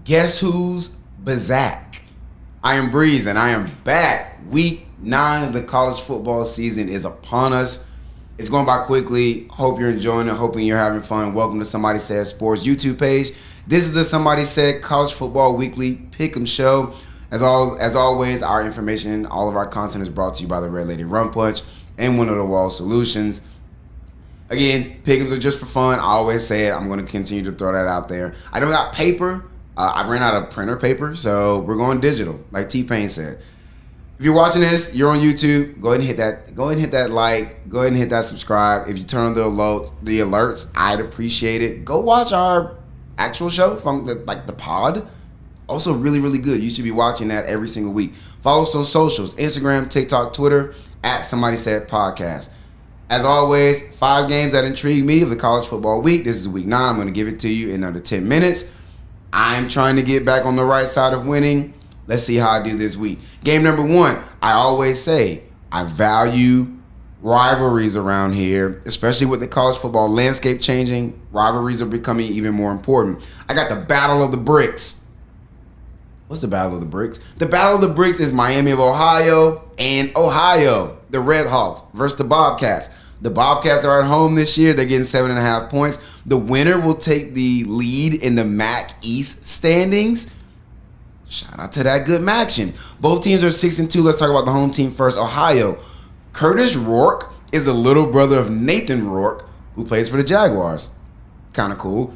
Guess who's back? I am Breeze, and I am back. Week 9 of the college football season is upon us. It's going by quickly. Hope you're enjoying it. Hoping you're having fun. Welcome to Somebody Said Sports YouTube page. This is the Somebody Said College Football Weekly Pick Em show. As always, our information, all of our content is brought to you by the Red Lady Rum Punch and One of the Wall Solutions. Again, pick-ems are just for fun. I always say it. I'm going to continue to throw that out there. I don't got paper. I ran out of printer paper, so we're going digital, like T-Pain said. If you're watching this, you're on YouTube. Go ahead and hit that. Go ahead and hit that like. Go ahead and hit that subscribe. If you turn on the alerts, I'd appreciate it. Go watch our actual show from the pod. Also, really, really good. You should be watching that every single week. Follow us on socials: Instagram, TikTok, Twitter at Somebody Said Podcast. As always, 5 games that intrigue me of the college football week. This is week 9. I'm going to give it to you in under 10 minutes. I'm trying to get back on the right side of winning. Let's see how I do this week. Game number 1, I always say I value rivalries around here, especially with the college football landscape changing. Rivalries are becoming even more important. I got the Battle of the Bricks. What's the Battle of the Bricks? The Battle of the Bricks is Miami of Ohio and Ohio, the Red Hawks versus the Bobcats. The Bobcats are at home this year. They're getting 7.5 points. The winner will take the lead in the MAC East standings. Shout out to that good action. Both teams are 6-2. Let's talk about the home team first. Ohio. Curtis Rourke is the little brother of Nathan Rourke, who plays for the Jaguars. Kind of cool.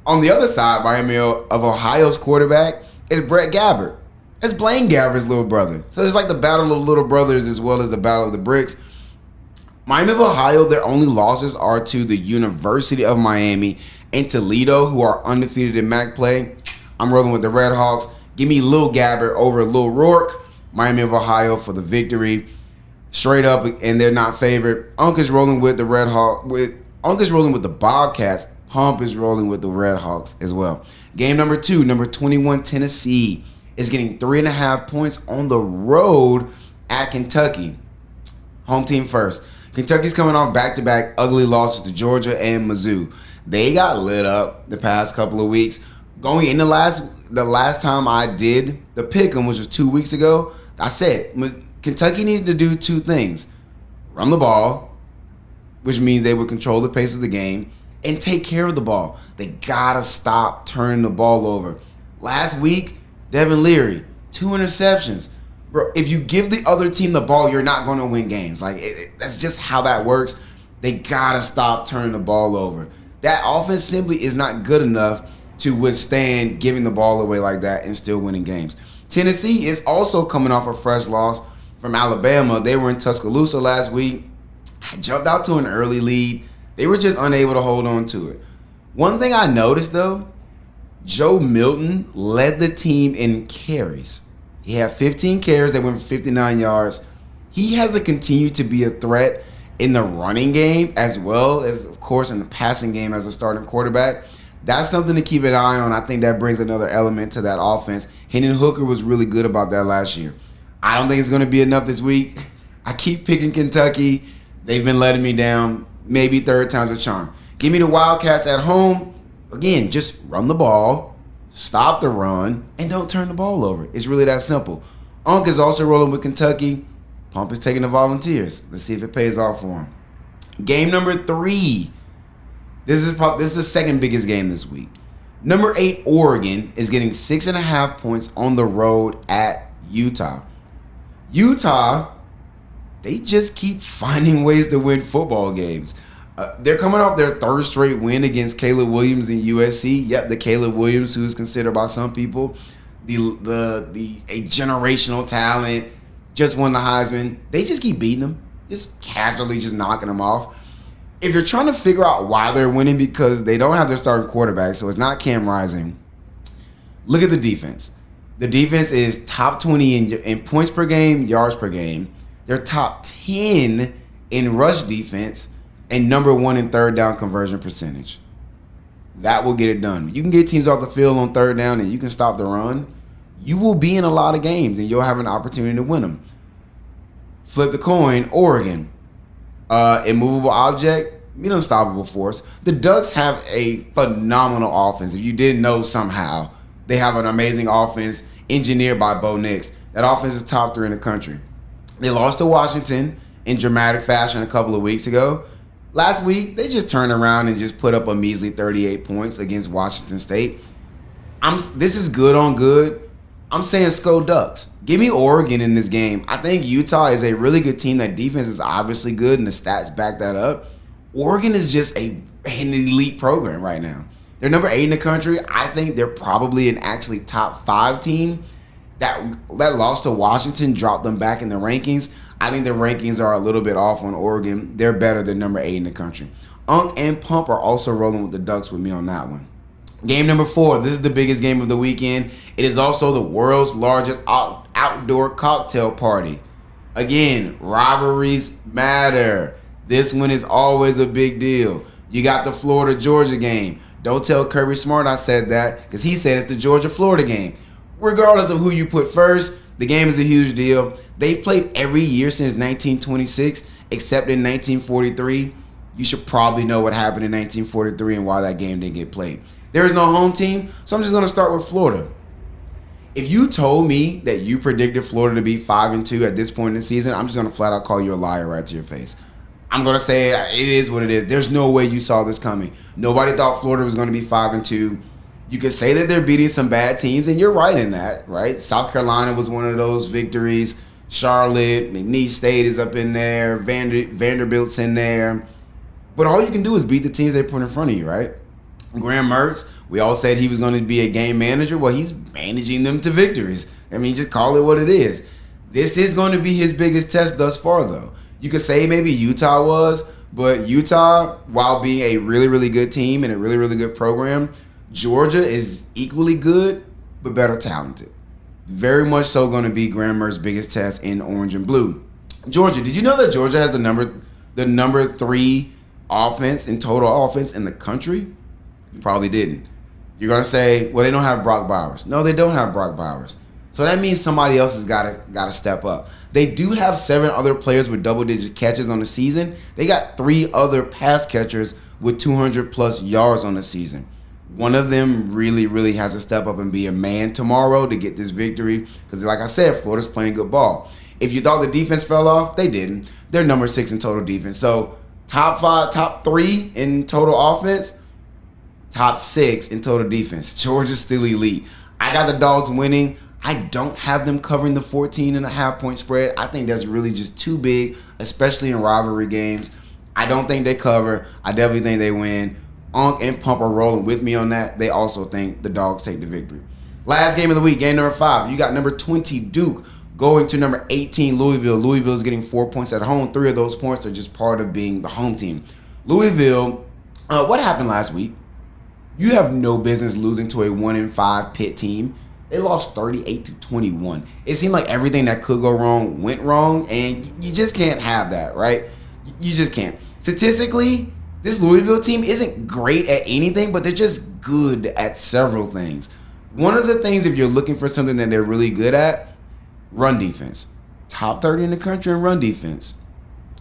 On the other side, Miami of Ohio's quarterback is Brett Gabbert. It's Blaine Gabbert's little brother. So it's like the battle of little brothers as well as the battle of the bricks. Miami of Ohio, their only losses are to the University of Miami and Toledo, who are undefeated in MAC play. I'm rolling with the Red Hawks. Give me Lil Gabbert over Lil Rourke. Miami of Ohio for the victory. Straight up, and they're not favored. Unk is rolling with the Red Hawks. Unk is rolling with the Bobcats. Pump is rolling with the Red Hawks as well. Game number 2, number 21 Tennessee is getting 3.5 points on the road at Kentucky. Home team first. Kentucky's coming off back-to-back ugly losses to Georgia and Mizzou. They got lit up the past couple of weeks. Going in the last time I did the pick 'em, which was 2 weeks ago, I said Kentucky needed to do 2 things: run the ball, which means they would control the pace of the game, and take care of the ball. They gotta stop turning the ball over. Last week, Devin Leary, 2 interceptions. Bro, if you give the other team the ball, you're not going to win games. That's just how that works. They gotta stop turning the ball over. That offense simply is not good enough to withstand giving the ball away like that and still winning games. Tennessee is also coming off a fresh loss from Alabama. They were in Tuscaloosa last week. I jumped out to an early lead. They were just unable to hold on to it. One thing I noticed, though, Joe Milton led the team in carries. He had 15 carries. They went for 59 yards. He has to continue to be a threat in the running game as well as, of course, in the passing game as a starting quarterback. That's something to keep an eye on. I think that brings another element to that offense. Hendon Hooker was really good about that last year. I don't think it's going to be enough this week. I keep picking Kentucky. They've been letting me down. Maybe third time's a charm. Give me the Wildcats at home. Again, just run the ball, stop the run, and don't turn the ball over. It's really that simple. Unk is also rolling with Kentucky. Pump is taking the Volunteers. Let's see if it pays off for him. Game number 3. This is the second biggest game this week. Number 8, Oregon is getting 6.5 points on the road at Utah. Utah, they just keep finding ways to win football games. They're coming off their 3rd straight win against Caleb Williams in USC. Yep, the Caleb Williams who's considered by some people a generational talent, just won the Heisman. They just keep beating them, just casually just knocking them off. If you're trying to figure out why they're winning, because they don't have their starting quarterback, so it's not Cam Rising, look at the defense. The defense is top 20 in points per game, yards per game. They're top 10 in rush defense and number 1 in third down conversion percentage. That will get it done. You can get teams off the field on third down and you can stop the run. You will be in a lot of games and you'll have an opportunity to win them. Flip the coin, Oregon. Immovable object, unstoppable force. The Ducks have a phenomenal offense. If you didn't know somehow, They have an amazing offense engineered by Bo Nix. That offense is top 3 in the country. They lost to Washington in dramatic fashion a couple of weeks ago. Last week, they just turned around and just put up a measly 38 points against Washington State. This is good on good. I'm saying Sko Ducks. Give me Oregon in this game. I think Utah is a really good team. That defense is obviously good, and the stats back that up. Oregon is just an elite program right now. They're number 8 in the country. I think they're probably an actually top 5 team. That loss to Washington dropped them back in the rankings. I think the rankings are a little bit off on Oregon. They're better than number 8 in the country. Unk and Pump are also rolling with the Ducks with me on that one. Game number 4. This is the biggest game of the weekend. It is also the world's largest outdoor cocktail party. Again, rivalries matter. This one is always a big deal. You got the Florida-Georgia game. Don't tell Kirby Smart I said that, because he said it's the Georgia-Florida game. Regardless of who you put first, the game is a huge deal. They've played every year since 1926, except in 1943. You should probably know what happened in 1943 and why that game didn't get played. There is no home team, so I'm just going to start with Florida. If you told me that you predicted Florida to be 5-2 at this point in the season, I'm just going to flat out call you a liar right to your face. I'm going to say it is what it is. There's no way you saw this coming. Nobody thought Florida was going to be 5-2. You could say that they're beating some bad teams, and you're right in that, right? South Carolina was one of those victories. Charlotte, McNeese State is up in there. Vanderbilt's in there. But all you can do is beat the teams they put in front of you, right? Graham Mertz, we all said he was going to be a game manager. Well, he's managing them to victories. I mean, just call it what it is. This is going to be his biggest test thus far, though. You could say maybe Utah was, but Utah, while being a really, really good team and a really, really good program, Georgia is equally good, but better talented. Very much so going to be Graham Mertz's biggest test in orange and blue. Georgia, did you know that Georgia has the number 3 offense in total offense in the country? You probably didn't. You're going to say, well, they don't have Brock Bowers. No, they don't have Brock Bowers. So that means somebody else has got to step up. They do have 7 other players with double-digit catches on the season. They got 3 other pass catchers with 200-plus yards on the season. One of them really, really has to step up and be a man tomorrow to get this victory. Because like I said, Florida's playing good ball. If you thought the defense fell off, they didn't. They're number 6 in total defense. So top 3 in total offense, top 6 in total defense. Georgia's still elite. I got the Dogs winning. I don't have them covering the 14.5-point spread. I think that's really just too big, especially in rivalry games. I don't think they cover. I definitely think they win. Unk and Pump are rolling with me on that. They also think the Dogs take the victory. Last game of the week, game number 5. You got number 20 Duke going to number 18 Louisville. Louisville is getting 4 points at home. 3 of those points are just part of being the home team. Louisville, what happened last week? You have no business losing to a 1-5 Pitt team. They lost 38-21. It seemed like everything that could go wrong went wrong, and you just can't have that, right? You just can't. Statistically, this Louisville team isn't great at anything, but they're just good at several things. One of the things, if you're looking for something that they're really good at, run defense. Top 30 in the country in run defense.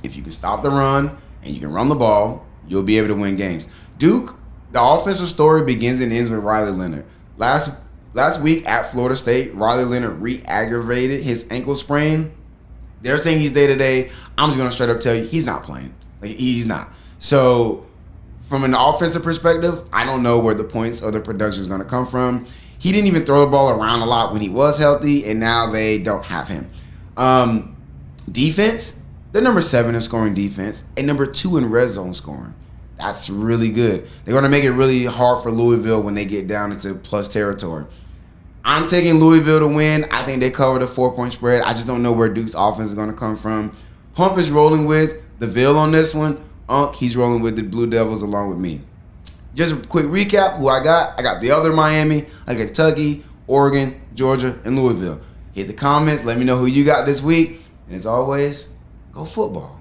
If you can stop the run and you can run the ball, you'll be able to win games. Duke, the offensive story begins and ends with Riley Leonard. Last week at Florida State, Riley Leonard re-aggravated his ankle sprain. They're saying he's day-to-day. I'm just going to straight up tell you, he's not playing. He's not. So from an offensive perspective, I don't know where the points or the production is going to come from. He didn't even throw the ball around a lot when he was healthy, and now they don't have him. Defense, they're number 7 in scoring defense and number 2 in red zone scoring. That's really good. They're going to make it really hard for Louisville when they get down into plus territory. I'm taking Louisville to win. I think they cover the 4-point spread. I just don't know where Duke's offense is going to come from. Pump is rolling with the Ville on this one. Unk, he's rolling with the Blue Devils along with me. Just a quick recap who I got. I got the other Miami, I got Kentucky, Oregon, Georgia, and Louisville. Hit the comments. Let me know who you got this week. And as always, go football.